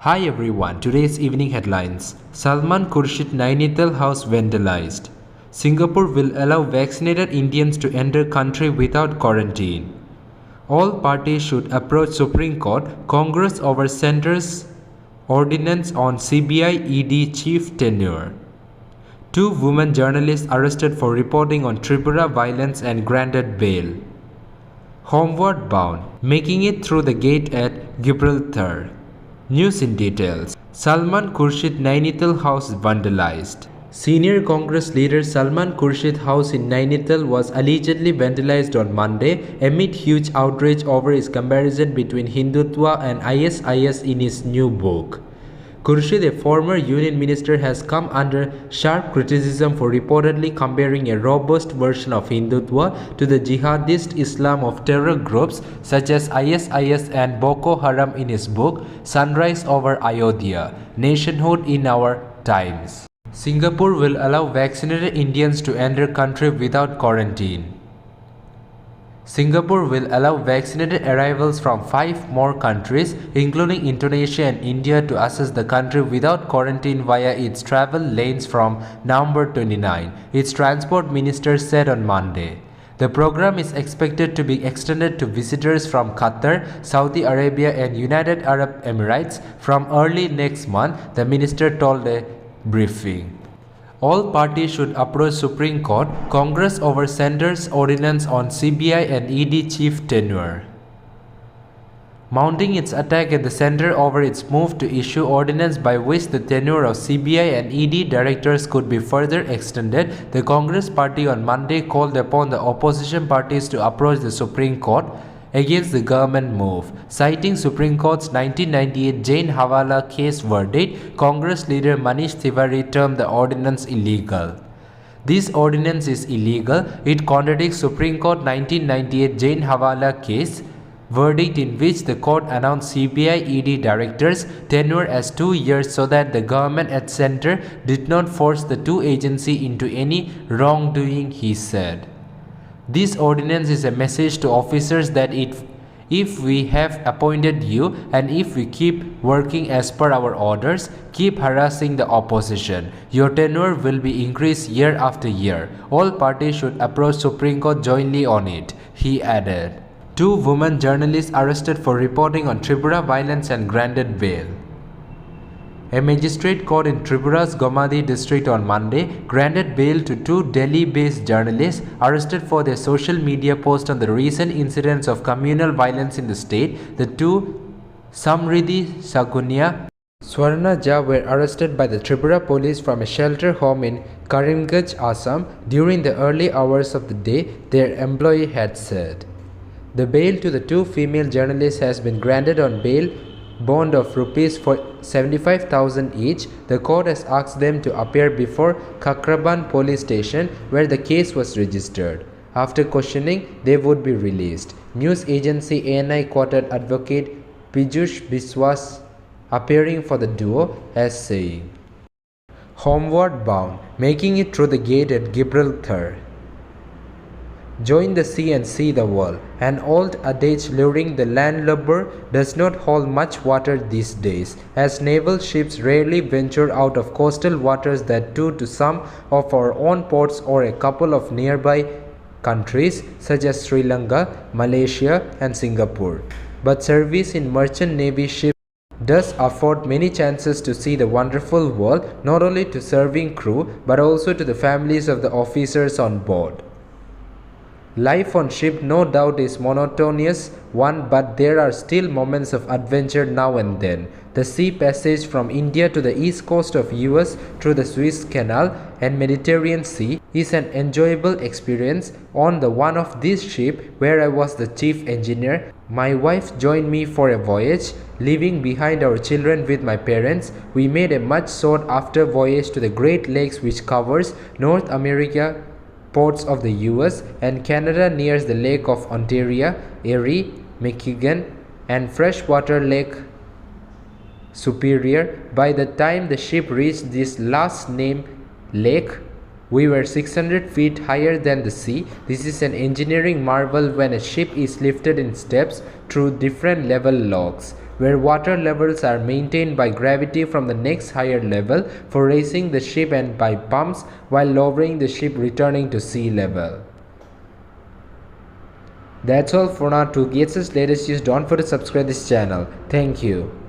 Hi everyone, today's evening headlines. Salman Khurshid Nainital house vandalized. Singapore will allow vaccinated Indians to enter country without quarantine. All parties should approach Supreme Court, Congress over centre's ordinance on CBI ED chief tenure. 2 women journalists arrested for reporting on Tripura violence and granted bail. Homeward bound, making it through the gate at Gibraltar. News in details. Salman Khurshid Nainital house vandalized. Senior Congress leader Salman Khurshid house in Nainital was allegedly vandalized on Monday amid huge outrage over his comparison between Hindutva and ISIS in his new book. Khurshid, a former union minister, has come under sharp criticism for reportedly comparing a robust version of Hindutva to the jihadist Islam of terror groups such as ISIS and Boko Haram in his book Sunrise over Ayodhya, Nationhood in Our Times. Singapore will allow vaccinated Indians to enter country without quarantine. Singapore will allow vaccinated arrivals from 5 more countries, including Indonesia and India, to access the country without quarantine via its travel lanes from November 29, its transport minister said on Monday. The program is expected to be extended to visitors from Qatar, Saudi Arabia and United Arab Emirates from early next month, the minister told a briefing. All parties should approach Supreme Court, Congress over centre's ordinance on CBI and ED chief tenure. Mounting its attack at the centre over its move to issue ordinance by which the tenure of CBI and ED directors could be further extended, the Congress party on Monday called upon the opposition parties to approach the Supreme Court against the government move. Citing Supreme Court's 1998 Jain Hawala case verdict, Congress leader Manish Tiwari termed the ordinance illegal. This ordinance is illegal. It contradicts Supreme Court 1998 Jain Hawala case verdict in which the court announced CBI ED directors' tenure as 2 years so that the government at centre did not force the two agencies into any wrongdoing, he said. This ordinance is a message to officers that if we have appointed you and if we keep working as per our orders, keep harassing the opposition, your tenure will be increased year after year. All parties should approach Supreme Court jointly on it, he added. 2 women journalists arrested for reporting on Tripura violence and granted bail. A magistrate court in Tripura's Gomadi district on Monday granted bail to 2 Delhi-based journalists arrested for their social media posts on the recent incidents of communal violence in the state. The 2, Samriddhi Sagunia, Swarna Jha, were arrested by the Tripura police from a shelter home in Karimganj, Assam during the early hours of the day, their employee had said. The bail to the 2 female journalists has been granted on bail bond of rupees for 75,000 each. The court has asked them to appear before Kakraban police station where the case was registered. After questioning, they would be released. News agency ANI quoted advocate Piyush Biswas appearing for the duo as saying, "Homeward bound, making it through the gate at Gibraltar. Join the sea and see the world. An old adage luring the landlubber does not hold much water these days, as naval ships rarely venture out of coastal waters that too to some of our own ports or a couple of nearby countries such as Sri Lanka, Malaysia and Singapore. But service in merchant navy ships does afford many chances to see the wonderful world, not only to serving crew but also to the families of the officers on board. Life on ship no doubt is monotonous one, but there are still moments of adventure now and then. The sea passage from India to the east coast of US through the Suez Canal and Mediterranean Sea is an enjoyable experience. On the one of these ships where I was the chief engineer, my wife joined me for a voyage, leaving behind our children with my parents. We made a much sought after voyage to the Great Lakes, which covers North America, ports of the US and Canada near the Lake of Ontario, Erie, Michigan and freshwater Lake Superior. By the time the ship reached this last named lake, we were 600 feet higher than the sea. This is an engineering marvel when a ship is lifted in steps through different level logs. where water levels are maintained by gravity from the next higher level for raising the ship and by pumps while lowering the ship returning to sea level. That's all for now. To get such latest news, don't forget to subscribe this channel. Thank you.